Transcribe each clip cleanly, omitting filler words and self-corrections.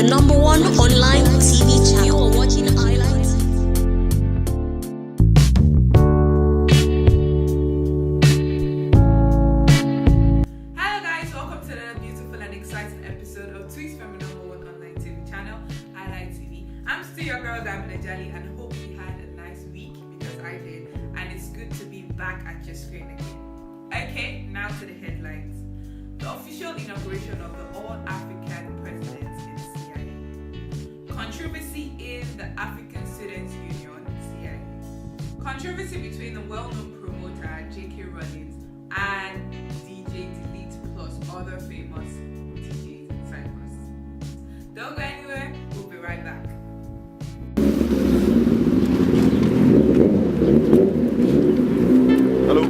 your number one online TV channel. You are watching iLite. Hello guys, welcome to another beautiful and exciting episode of Tweets from your number one online TV channel, iLite TV. I'm still your girl, Ajali, and hope you had a nice week because I did, and it's good to be back at your screen again. Okay, now to the headlines. The official inauguration of the All-African Presidents in C.I.U. Controversy in the African Students Union, C.I.U. Controversy between the well-known promoter JAYKAY RAWLINGS and DJ TWEETS plus other famous DJs in Cyprus. Don't go anywhere, we'll be right back. Hello?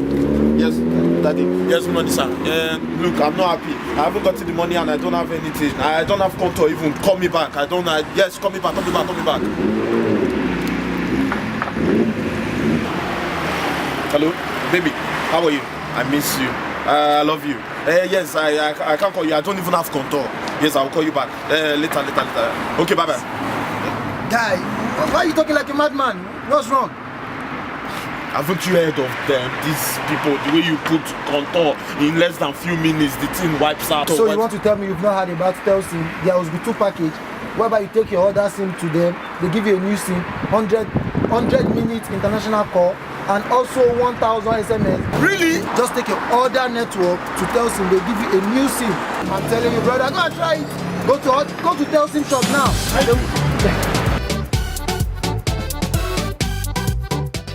Yes, Daddy. Yes, money, sir. Look, I'm not happy. I haven't gotten the money and I don't have anything. I don't have contour even. Call me back. Yes, call me back. Hello? Baby, how are you? I miss you. I love you. Yes, I can't call you. I don't even have contour. Yes, I'll call you back. Later. Okay, bye-bye. Guy, why are you talking like a madman? What's wrong? Haven't you heard of them? These people, the way you put contour in less than few minutes, the thing wipes out. So you want to tell me you've not heard about SIM? There was the 2 package, whereby you take your other SIM to them, they give you a new SIM, 100 minutes international call, and also 1,000 SMS. Really? Just take your other network to SIM, they give you a new SIM. I'm telling you, brother, go and try it. Go to SIM shop now.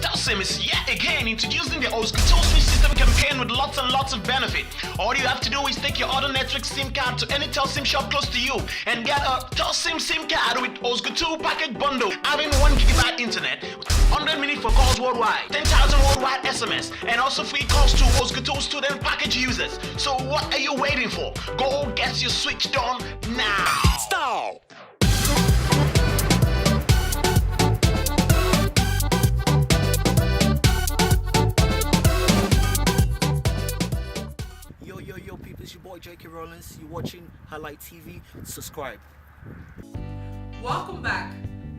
TELSIM is yet again introducing the Osgood system campaign with lots and lots of benefit. All you have to do is take your other network SIM card to any TELSIM shop close to you and get a TELSIM SIM card with Osgood 2 package bundle, having 1 GB internet, 100 minutes for calls worldwide, 10,000 worldwide SMS, and also free calls to Osgood 2 student package users. So what are you waiting for? Go get your switched on now. Stop! Yo, people, it's your boy JAYKAY RAWLINGS. You're watching iLite TV. Subscribe. Welcome back.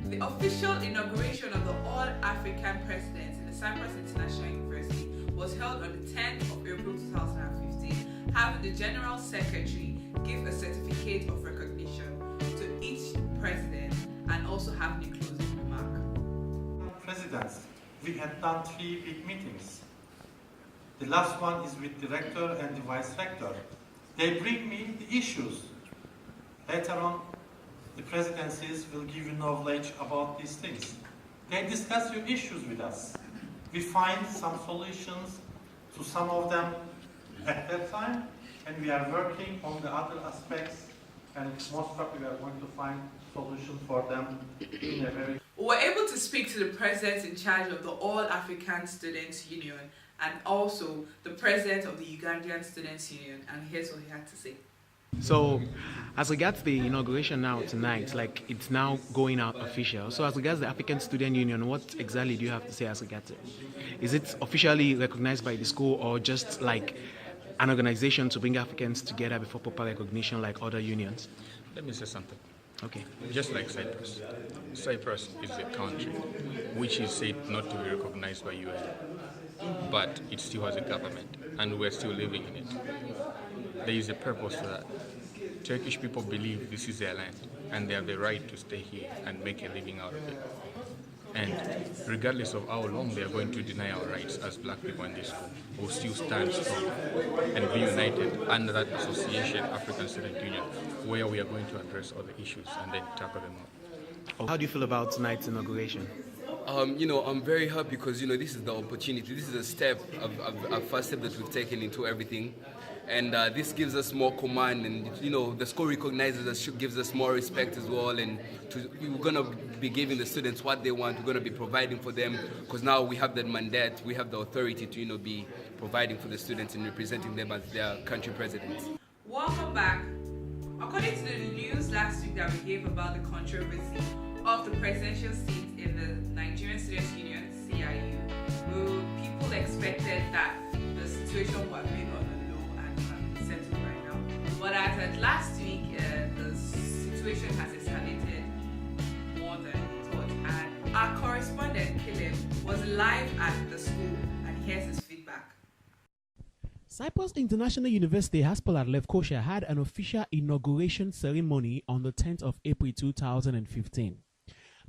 The official inauguration of the All-African Presidents in the Cyprus International University was held on the 10th of April 2015, having the General Secretary give a certificate of recognition to each president and also having a closing remark. Presidents, we had done 3 big meetings. The last one is with the rector and the vice rector. They bring me the issues. Later on, the presidencies will give you knowledge about these things. They discuss your issues with us. We find some solutions to some of them at that time, and we are working on the other aspects, and most probably we are going to find solutions for them in a very... We were able to speak to the president in charge of the All-African Students Union and also the president of the Ugandan Students Union, and here's what he had to say. So, as regards the inauguration now tonight, like it's now going out official. So, as regards the African Student Union, what exactly do you have to say as regards it? Is it officially recognized by the school or just like an organization to bring Africans together before proper recognition like other unions? Let me say something. Okay. Just like Cyprus. Cyprus is a country which is said not to be recognized by UN, but it still has a government, and we're still living in it. There is a purpose to that. Turkish people believe this is their land, and they have the right to stay here and make a living out of it. And regardless of how long they are going to deny our rights as black people in this school, we'll still stand strong and be united under that association, African Student Union, where we are going to address all the issues and then tackle them all. How do you feel about tonight's inauguration? I'm very happy because, this is the opportunity. This is a step, a first step that we've taken into everything. And this gives us more command, and the school recognizes us, gives us more respect as well. And we're gonna be giving the students what they want. We're gonna be providing for them because now we have that mandate, we have the authority to be providing for the students and representing them as their country presidents. Welcome back. According to the news last week that we gave about the controversy of the presidential seat in the Nigerian Students Union, C.I.U, people expected that the situation would have been on a low and settled right now. But as at last week, the situation has escalated Our correspondent, Caleb, was live at the school and here's his feedback. Cyprus International University Hospital at Lefkosia had an official inauguration ceremony on the 10th of April 2015.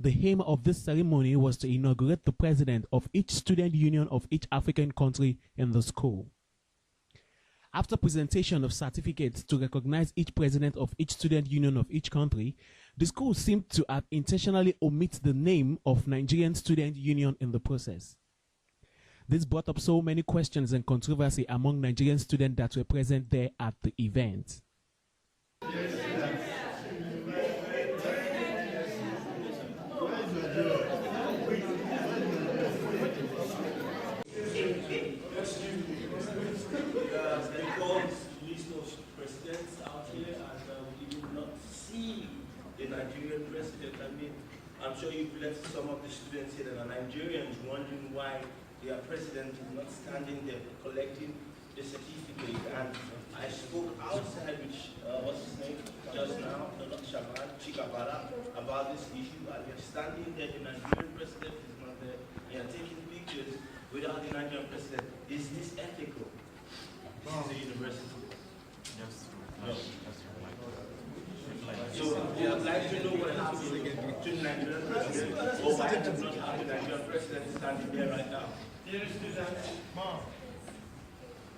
The aim of this ceremony was to inaugurate the president of each student union of each African country in the school. After presentation of certificates to recognize each president of each student union of each country, the school seemed to have intentionally omit the name of Nigerian Student Union in the process. This brought up so many questions and controversy among Nigerian students that were present there at the event. Nigerian president. I mean, I'm sure you've left some of the students here that are Nigerians wondering why their president is not standing there collecting the certificate. And I spoke outside with what's his name just now, not Shaban, Chikabara, about this issue. And you're standing there, the Nigerian president is not there. You're taking pictures without the Nigerian president. Is this ethical? This is a university. Yes. No. So we would like to know what happens to the Nigerian president, or why does not have the Nigerian president standing there right now? Dear students,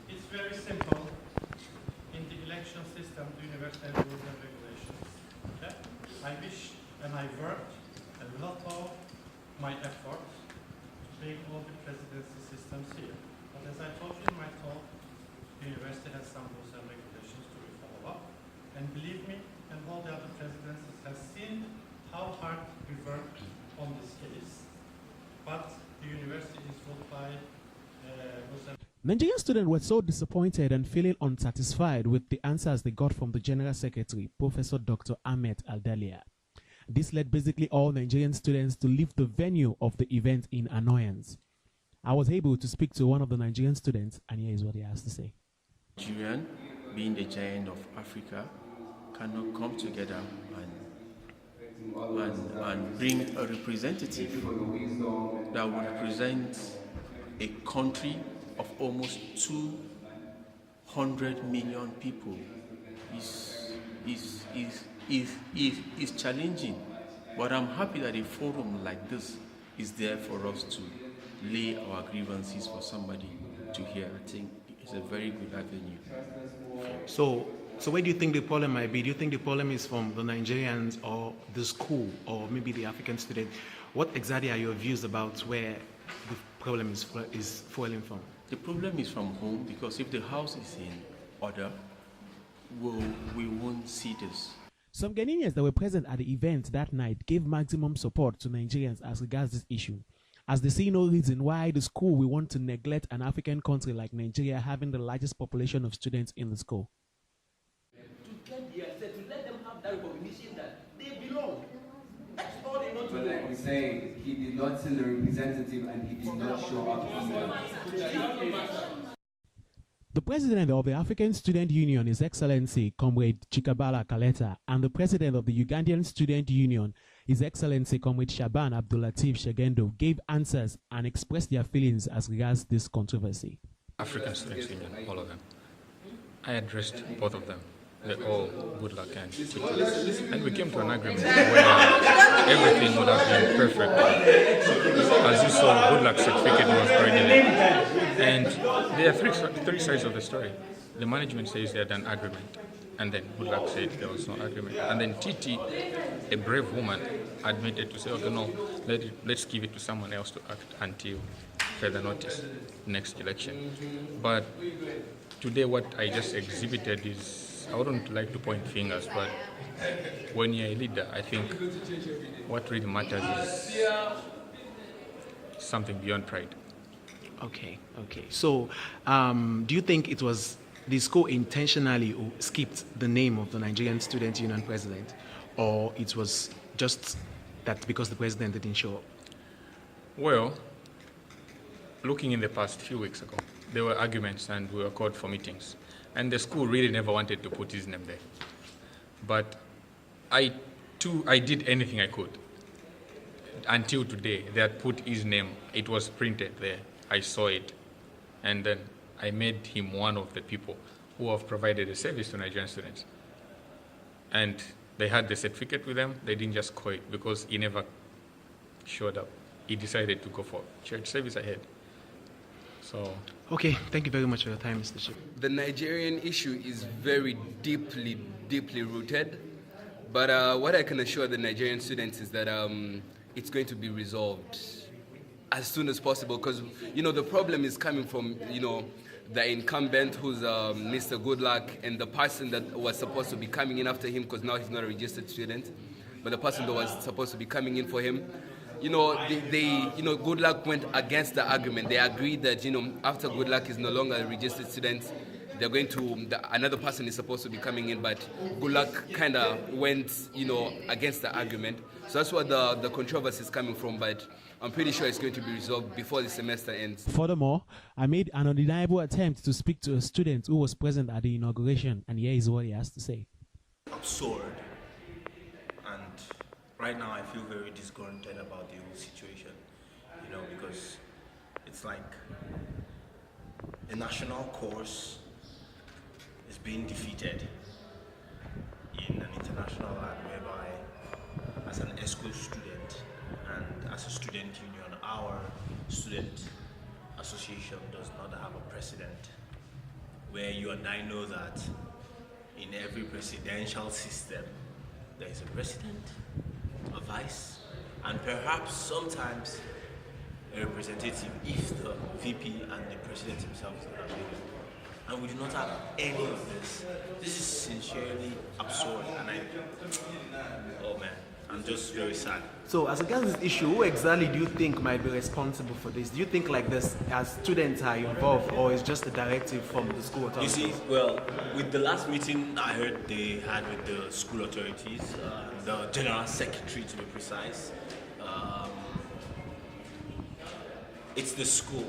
it's very simple. In the election system, the university has rules and regulations. Okay? I wish and I worked a lot of my efforts to bring all the presidency systems here. But as I told you in my talk, the university has some rules and regulations to follow up. And believe me, and all the other presidencies have seen how hard we worked on this case. But the university is ruled by Nigerian students were so disappointed and feeling unsatisfied with the answers they got from the General Secretary, Professor Dr. Ahmed Aldalia. This led basically all Nigerian students to leave the venue of the event in annoyance. I was able to speak to one of the Nigerian students, and here is what he has to say. Nigerian, being the giant of Africa, cannot come together and bring a representative that would represent a country of almost 200 million people is challenging. But I'm happy that a forum like this is there for us to lay our grievances for somebody to hear. I think it's a very good avenue. So where do you think the problem might be? Do you think the problem is from the Nigerians or the school or maybe the African student? What exactly are your views about where the problem is falling from? The problem is from home, because if the house is in order, we won't see this. Some Ghanaians that were present at the event that night gave maximum support to Nigerians as regards this issue, as they see no reason why the school will want to neglect an African country like Nigeria having the largest population of students in the school. To let them have that recognition that they belong. That's all they want to do. But like we say, he did not send a representative and he did not show up either. The president of the African Student Union, His Excellency Comrade Chikabala Kaleta, and the president of the Ugandan Student Union, His Excellency Comrade Shaban Abdulatif Shegendo, gave answers and expressed their feelings as regards this controversy. African Students Union, all of them. I addressed both of them. They're all good luck and TWEETS. And we came to an agreement where everything would have been perfect. As you saw, good luck certificate was already there. And there are three sides of the story. The management says they had an agreement. And then good luck said there was no agreement. And then TT, a brave woman, admitted to say, okay, no, let's give it to someone else to act until further notice, next election. But today what I just exhibited is, I wouldn't like to point fingers, but when you're a leader, I think what really matters is something beyond pride. Okay. So, do you think it was the school intentionally skipped the name of the Nigerian Student Union president, or it was just that because the president didn't show up? Well, looking in the past few weeks ago, there were arguments and we were called for meetings. And the school really never wanted to put his name there. But I did anything I could. until today, they had put his name. It was printed there. I saw it. And then I made him one of the people who have provided a service to Nigerian students. And they had the certificate with them. They didn't just call it because he never showed up. He decided to go for church service ahead. So. Okay, thank you very much for your time, Mr. Chief. The Nigerian issue is very deeply rooted. But what I can assure the Nigerian students is that it's going to be resolved as soon as possible, because the problem is coming from the incumbent, who's Mr. Goodluck, and the person that was supposed to be coming in after him, because now he's not a registered student, but the person that was supposed to be coming in for him, Goodluck went against the argument. They agreed that after Goodluck is no longer a registered student, they're going to another person is supposed to be coming in, but Goodluck kind of went against the argument. So that's what the controversy is coming from. But I'm pretty sure it's going to be resolved before the semester ends. Furthermore, I made an undeniable attempt to speak to a student who was present at the inauguration, and here is what he has to say. Absurd. And right now I feel very disgruntled about the whole situation, because it's like a national course is being defeated in an international lab, whereby as an N.S.U student and as a student union, our student association does not have a president, where you and I know that in every presidential system there is a president, a vice, and perhaps sometimes a representative if the VP and the president himself is not available. And we do not have any of this. This is sincerely absurd, and oh man, I'm just very sad. So, as regards this issue, who exactly do you think might be responsible for this? Do you think like this, as students are involved, or is just a directive from the school authorities? You see, well, with the last meeting I heard they had with the school authorities, the general secretary to be precise, it's the school.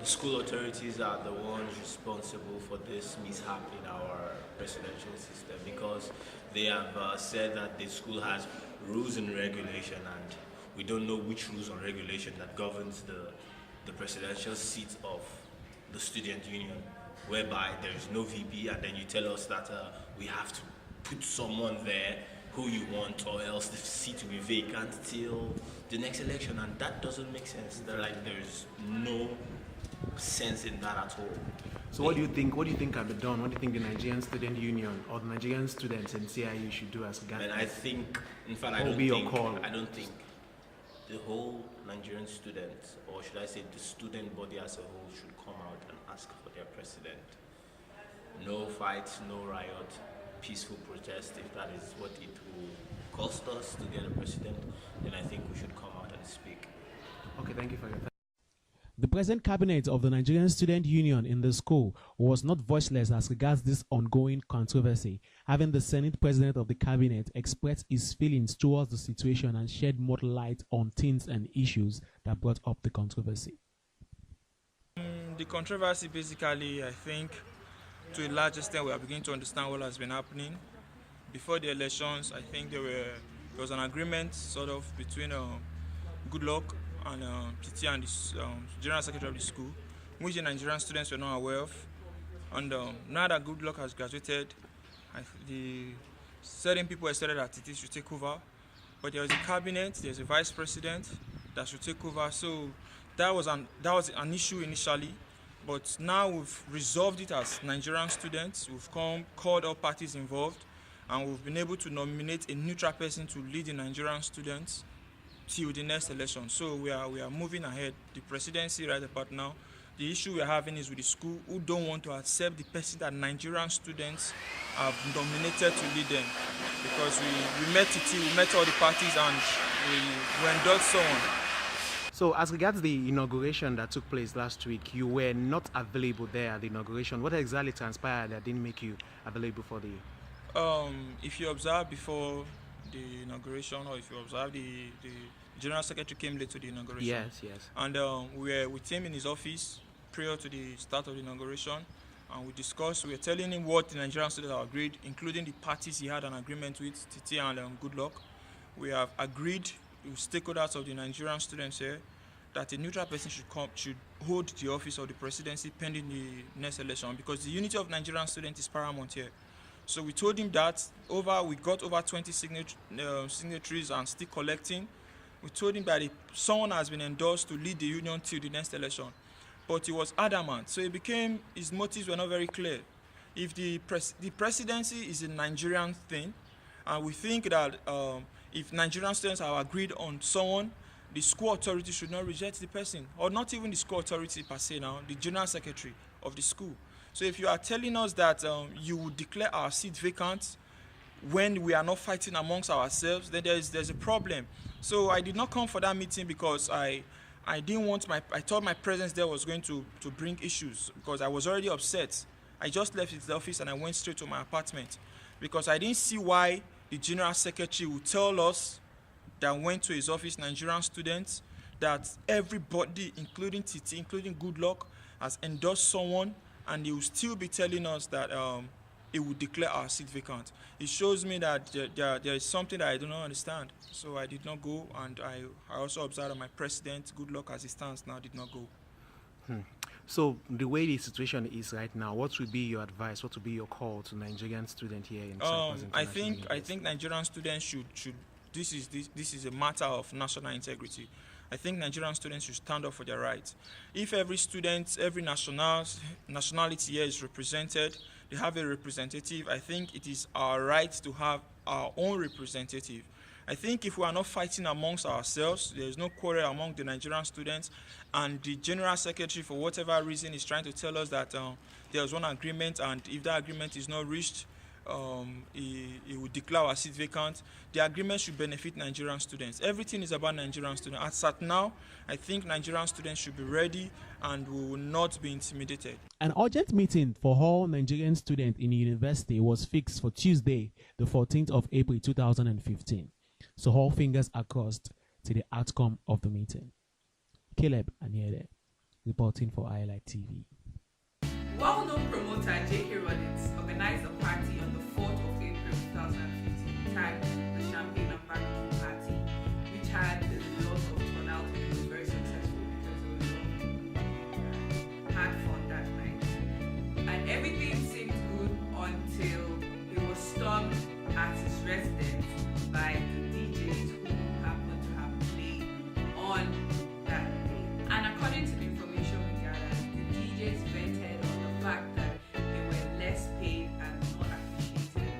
The school authorities are the ones responsible for this mishap in our presidential system, because they have said that the school has rules and regulation, and we don't know which rules and regulation that governs the presidential seat of the student union, whereby there is no VP, and then you tell us that we have to put someone there who you want, or else the seat will be vacant till the next election, and that doesn't make sense. There's no sense in that at all. So what do you think? What do you think can be done? What do you think the Nigerian Student Union or the Nigerian students and C.I.U should do as regards? And I think, in fact, I don't think the whole Nigerian students, or should I say the student body as a whole, should come out and ask for their president. No fights, no riot, peaceful protest. If that is what it will cost us to get a president, then I think we should come out and speak. Okay, thank you for your time. The present cabinet of the Nigerian Student Union in the school was not voiceless as regards this ongoing controversy, having the Senate President of the cabinet express his feelings towards the situation and shed more light on things and issues that brought up the controversy. The controversy, basically, I think, to a large extent, we are beginning to understand what has been happening. Before the elections, I think there was an agreement sort of between Goodluck and PT and the General Secretary of the school, which the Nigerian students were not aware of. And now that Goodluck has graduated, the certain people expected that TT should take over, but there was a cabinet, there's a vice president that should take over. So that was an issue initially, but now we've resolved it as Nigerian students. We've called all parties involved, and we've been able to nominate a neutral person to lead the Nigerian students till the next election. So we are moving ahead. The presidency right about now, the issue we're having is with the school who don't want to accept the person that Nigerian students have nominated to lead them, because we met TT, we met all the parties, and we endorsed someone. So as regards the inauguration that took place last week, you were not available there at the inauguration. What exactly transpired that didn't make you available for the... If you observe before the inauguration, or if you observe the General Secretary came late to the inauguration. Yes. And we were with him in his office prior to the start of the inauguration, and we discussed, we were telling him what the Nigerian students have agreed, including the parties he had an agreement with, TT and Goodluck. We have agreed stakeholders of the Nigerian students here that a neutral person should hold the office of the presidency pending the next election, because the unity of Nigerian students is paramount here. So we told him that we got over 20 signatories and still collecting. We told him that someone has been endorsed to lead the union till the next election, but he was adamant. So his motives were not very clear. If the presidency is a Nigerian thing, and we think that if Nigerian students have agreed on someone, the school authority should not reject the person, or not even the school authority per se now, the general secretary of the school. So if you are telling us that you will declare our seat vacant when we are not fighting amongst ourselves, then there's a problem. So I did not come for that meeting because I thought my presence there was going to bring issues, because I was already upset. I just left his office and I went straight to my apartment, because I didn't see why the general secretary would tell us that went to his office, Nigerian students, that everybody, including Titi, including Goodluck, has endorsed someone, and he will still be telling us that he would declare our seat vacant. It shows me that there is something that I do not understand. So I did not go, and I also observed that my president, Goodluck as he stands now, did not go. So the way the situation is right now, what would be your advice? What would be your call to Nigerian students here in Cyprus? I think Nigerian students should. This is a matter of national integrity. I think Nigerian students should stand up for their rights. If every student, every nationality here is represented, they have a representative, I think it is our right to have our own representative. I think if we are not fighting amongst ourselves, there is no quarrel among the Nigerian students, and the general secretary, for whatever reason, is trying to tell us that there was one agreement, and if that agreement is not reached, he will declare our seat vacant. The agreement should benefit Nigerian students. Everything is about Nigerian students. As at now, I think Nigerian students should be ready and we will not be intimidated. An urgent meeting for all Nigerian students in the university was fixed for Tuesday, the 14th of April 2015. So all fingers are crossed to the outcome of the meeting. Caleb Aniedei, reporting for iLite TV. Well-known promoter JAYKAY organized a party on the 4th of April 2015 tagged the Champagne and Barbecue Party, which had a lot of turnout and it was very successful because it had fun that night. And everything seemed good until it was stormed at his residence by the DJs who happened to have played on that day. And according to the information we gathered, the DJs vented on the fact that they were less paid and not appreciated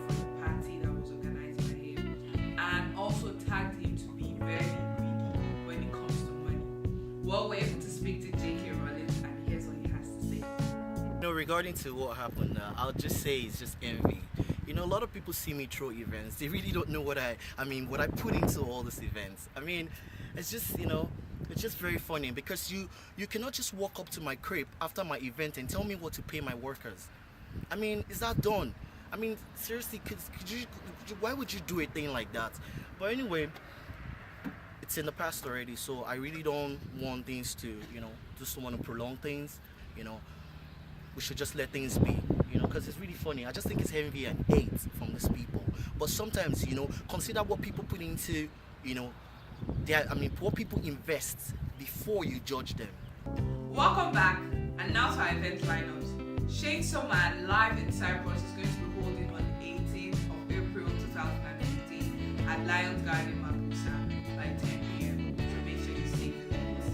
for the party that was organized by him, and also tagged him to be very greedy when it comes to money. Well, we're able to speak to JAYKAY and here's what he has to say. Regarding to what happened, I'll just say it's just envy. A lot of people see me throw events. They really don't know what I put into all these events. It's just, it's just very funny because you cannot just walk up to my crib after my event and tell me what to pay my workers. Is that done? Seriously, why would you do a thing like that? But anyway, it's in the past already, so I really don't want things to, just want to prolong things, We should just let things be, because it's really funny. I just think it's envy and hate from these people. But sometimes, consider what people put into, what people invest before you judge them. Welcome back, and now to our event lineups. Shane Summer live in Cyprus is going to be holding on the 18th of April 2015 at Lions Garden, Makusa by 10 p.m. So make sure you save the dates.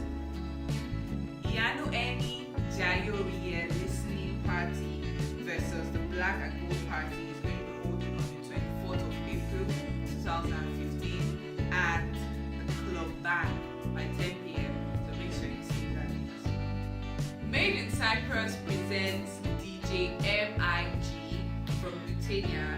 Eni listening party versus the Black and Gold Party is going to be holding on the 24th of April 2015 at the Club Band by 10 p.m. So make sure you see that date. Made in Cyprus presents DJ MIG from Britannia